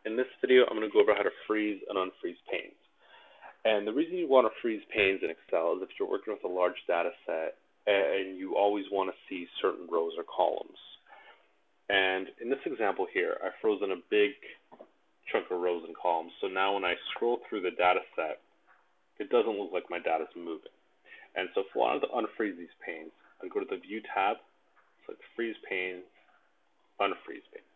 In this video, I'm going to go over how to freeze and unfreeze panes. And the reason you want to freeze panes in Excel is if you're working with a large data set and you always want to see certain rows or columns. And in this example here, I've frozen a big chunk of rows and columns. So now when I scroll through the data set, it doesn't look like my data is moving. And so if I wanted to unfreeze these panes, I'd go to the View tab, select Freeze Panes, Unfreeze Panes.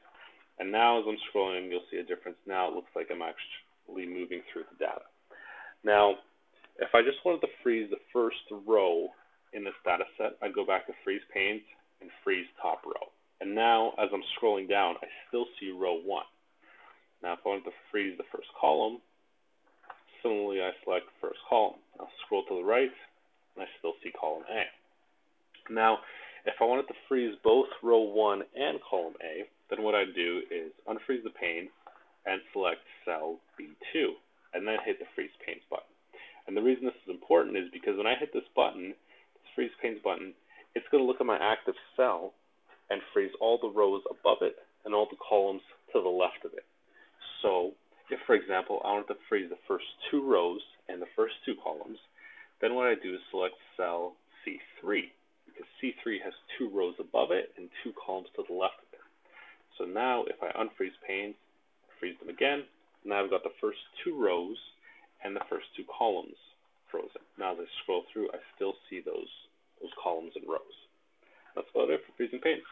And now as I'm scrolling, you'll see a difference. Now it looks like I'm actually moving through the data. Now, if I just wanted to freeze the first row in this data set, I'd go back to Freeze Panes and Freeze Top Row. And now, as I'm scrolling down, I still see row 1. Now, if I wanted to freeze the first column, similarly, I select first column. I'll scroll to the right, and I still see column A. Now, if I wanted to freeze both row 1 and column A, then what I'd do is unfreeze the pane and select cell B2, and then hit the Freeze Panes button. And the reason this is important is because when I hit this button, this Freeze Panes button, it's going to look at my active cell and freeze all the rows above it and all the columns to the left of it. So, if, for example, I wanted to freeze the first 2 rows and the first 2 columns, then what I do is select cell C3, because C3 has 2 rows above it and 2 columns to the left of it. So now, if I unfreeze panes, freeze them again, now I've got the first 2 rows and the first 2 columns frozen. Now as I scroll through, I still see those columns and rows. That's about it for freezing panes.